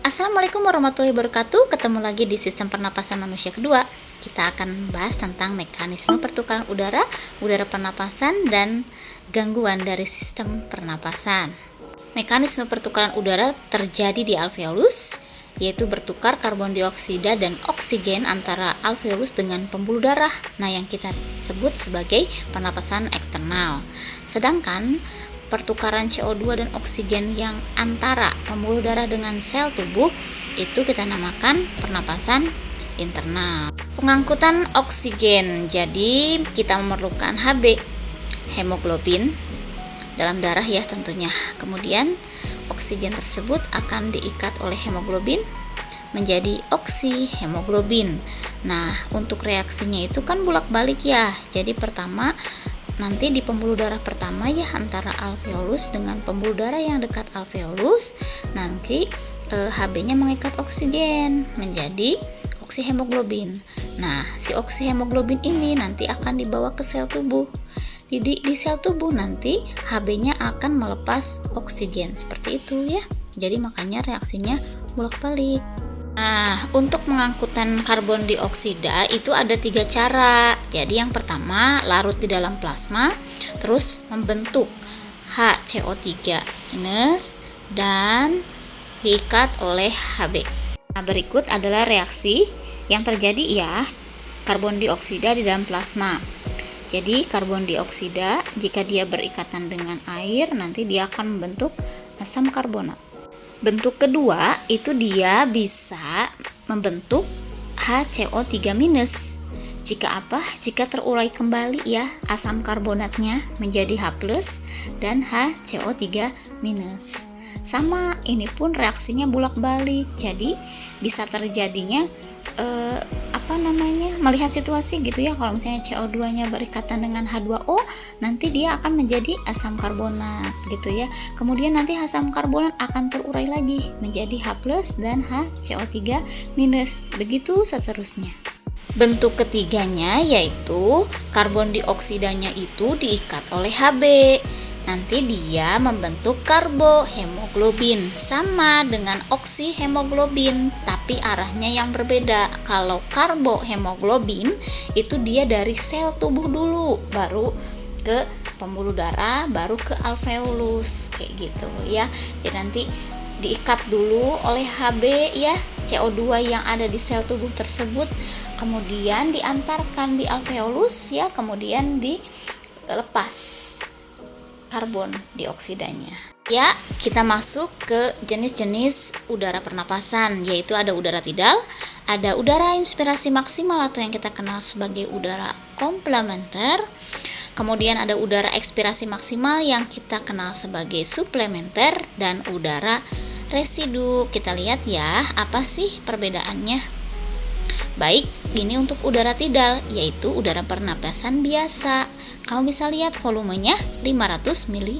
Assalamualaikum warahmatullahi wabarakatuh. Ketemu lagi di sistem pernapasan manusia kedua. Kita akan membahas tentang mekanisme pertukaran udara, udara pernapasan, dan gangguan dari sistem pernapasan. Mekanisme pertukaran udara terjadi di alveolus, yaitu bertukar karbon dioksida dan oksigen antara alveolus dengan pembuluh darah. Nah, yang kita sebut sebagai pernapasan eksternal. Sedangkan pertukaran CO2 dan oksigen yang antara pembuluh darah dengan sel tubuh itu kita namakan pernapasan internal. Pengangkutan oksigen, jadi kita memerlukan Hb, hemoglobin dalam darah ya tentunya. Kemudian oksigen tersebut akan diikat oleh hemoglobin menjadi oksihemoglobin. Nah, untuk reaksinya itu kan bolak-balik ya. Jadi pertama nanti di pembuluh darah pertama ya antara alveolus dengan pembuluh darah yang dekat alveolus, nanti Hb-nya mengikat oksigen menjadi oksihemoglobin. Nah, si oksihemoglobin ini nanti akan dibawa ke sel tubuh. Di sel tubuh nanti Hb-nya akan melepas oksigen seperti itu ya. Jadi makanya reaksinya bolak-balik. Nah, untuk mengangkutan karbon dioksida itu ada 3 cara. Jadi yang pertama larut di dalam plasma, terus membentuk HCO3- dan diikat oleh Hb. Nah, berikut adalah reaksi yang terjadi ya karbon dioksida di dalam plasma. Jadi karbon dioksida jika dia berikatan dengan air nanti dia akan membentuk asam karbonat. Bentuk kedua itu dia bisa membentuk HCO3-. Jika terurai kembali ya asam karbonatnya menjadi H+ dan HCO3-. Sama, ini pun reaksinya bolak-balik. Jadi bisa terjadinya melihat situasi gitu ya. Kalau misalnya CO2-nya berikatan dengan H2O, nanti dia akan menjadi asam karbonat gitu ya. Kemudian nanti asam karbonat akan terurai lagi menjadi H+ dan HCO3-. Begitu seterusnya. Bentuk ketiganya yaitu karbon dioksidanya itu diikat oleh Hb. Nanti dia membentuk karbohemoglobin sama dengan oksihemoglobin, tapi arahnya yang berbeda. Kalau karbohemoglobin itu dia dari sel tubuh dulu, baru ke pembuluh darah, baru ke alveolus kayak gitu ya. Jadi nanti diikat dulu oleh Hb ya, CO2 yang ada di sel tubuh tersebut, kemudian diantarkan di alveolus ya, kemudian dilepas karbon dioksidanya. Ya, kita masuk ke jenis-jenis udara pernapasan, yaitu ada udara tidal, ada udara inspirasi maksimal atau yang kita kenal sebagai udara komplementer. Kemudian ada udara ekspirasi maksimal yang kita kenal sebagai suplementer dan udara residu. Kita lihat ya, apa sih perbedaannya? Baik, ini untuk udara tidal, yaitu udara pernapasan biasa. Kamu bisa lihat volumenya 500 ml.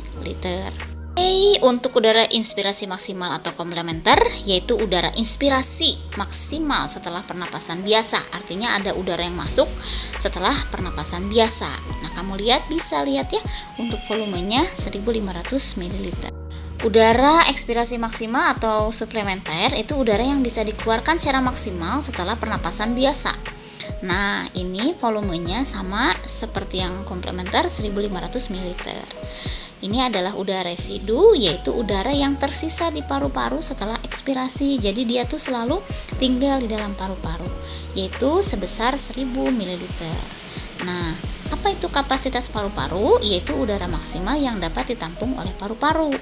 Untuk udara inspirasi maksimal atau komplementer, yaitu udara inspirasi maksimal setelah pernapasan biasa. Artinya ada udara yang masuk setelah pernapasan biasa. Nah, kamu bisa lihat ya, untuk volumenya 1500 ml. Udara ekspirasi maksimal atau suplementer itu udara yang bisa dikeluarkan secara maksimal setelah pernapasan biasa. Nah, ini volumenya sama seperti yang komplementer 1500 ml. Ini adalah udara residu, yaitu udara yang tersisa di paru-paru setelah ekspirasi. Jadi dia tuh selalu tinggal di dalam paru-paru, yaitu sebesar 1000 ml. Nah, apa itu kapasitas paru-paru? Yaitu udara maksimal yang dapat ditampung oleh paru-paru.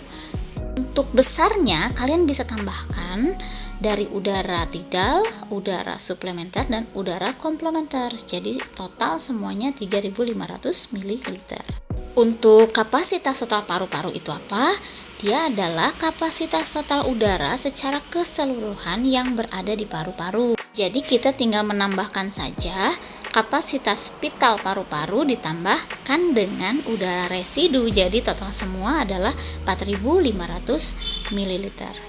Untuk besarnya kalian bisa tambahkan dari udara tidal, udara suplementer, dan udara komplementer. Jadi total semuanya 3500 ml. Untuk kapasitas total paru-paru itu apa? Dia adalah kapasitas total udara secara keseluruhan yang berada di paru-paru. Jadi kita tinggal menambahkan saja kapasitas vital paru-paru ditambahkan dengan udara residu. Jadi total semua adalah 4500 ml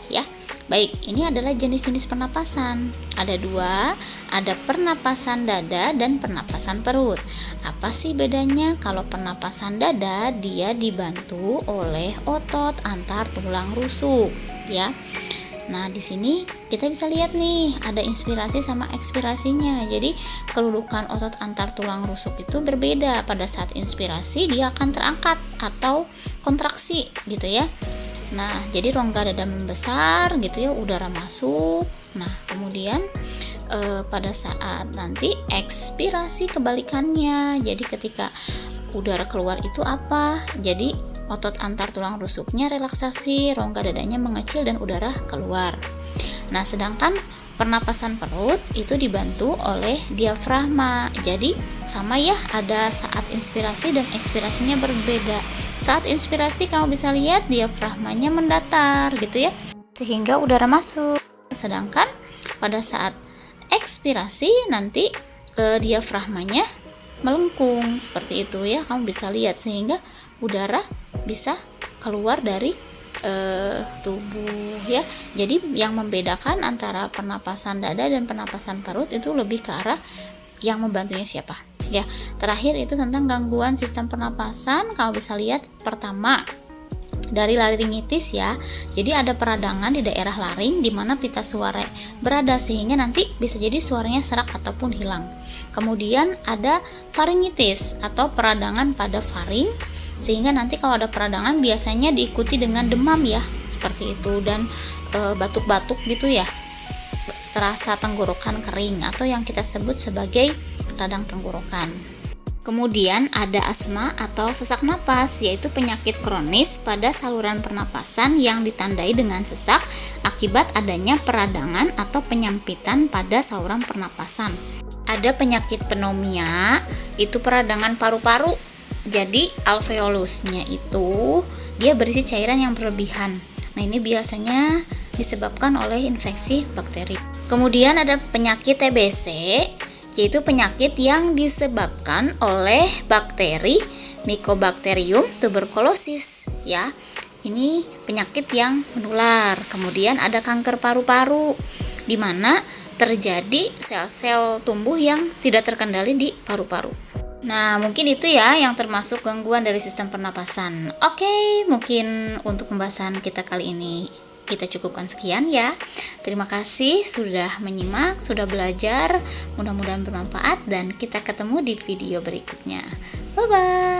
ya. Baik, ini adalah jenis-jenis pernapasan. Ada 2, ada pernapasan dada dan pernapasan perut. Apa sih bedanya? Kalau pernapasan dada dia dibantu oleh otot antar tulang rusuk ya. Nah, di sini kita bisa lihat nih, ada inspirasi sama ekspirasinya. Jadi, kedudukan otot antar tulang rusuk itu berbeda. Pada saat inspirasi dia akan terangkat atau kontraksi gitu ya. Nah, jadi rongga dada membesar gitu ya, udara masuk. Nah, kemudian pada saat nanti ekspirasi kebalikannya. Jadi ketika udara keluar itu apa? Jadi otot antar tulang rusuknya relaksasi, rongga dadanya mengecil dan udara keluar. Nah, sedangkan pernapasan perut itu dibantu oleh diafragma. Jadi sama ya, ada saat inspirasi dan ekspirasinya berbeda. Saat inspirasi kamu bisa lihat diafragmanya mendatar gitu ya, sehingga udara masuk. Sedangkan pada saat ekspirasi nanti diafragmanya melengkung seperti itu ya, kamu bisa lihat, sehingga udara bisa keluar dari tubuh ya. Jadi yang membedakan antara pernapasan dada dan pernapasan perut itu lebih ke arah yang membantunya siapa ya. Terakhir itu tentang gangguan sistem pernapasan, kamu bisa lihat pertama dari laringitis ya. Jadi ada peradangan di daerah laring di mana pita suara berada, sehingga nanti bisa jadi suaranya serak ataupun hilang. Kemudian ada faringitis atau peradangan pada faring, sehingga nanti kalau ada peradangan biasanya diikuti dengan demam ya, seperti itu, dan batuk-batuk gitu ya, serasa tenggorokan kering atau yang kita sebut sebagai radang tenggorokan. Kemudian ada asma atau sesak napas, yaitu penyakit kronis pada saluran pernapasan yang ditandai dengan sesak akibat adanya peradangan atau penyempitan pada saluran pernapasan. Ada penyakit pneumonia, itu peradangan paru-paru. Jadi alveolusnya itu dia berisi cairan yang berlebihan. Nah, ini biasanya disebabkan oleh infeksi bakteri. Kemudian ada penyakit TBC, yaitu penyakit yang disebabkan oleh bakteri Mycobacterium tuberculosis ya. Ini penyakit yang menular. Kemudian ada kanker paru-paru, di mana terjadi sel-sel tumbuh yang tidak terkendali di paru-paru. Nah, mungkin itu ya yang termasuk gangguan dari sistem pernapasan. Oke, mungkin untuk pembahasan kita kali ini kita cukupkan sekian ya. Terima kasih sudah menyimak, sudah belajar. Mudah-mudahan bermanfaat dan kita ketemu di video berikutnya. Bye-bye.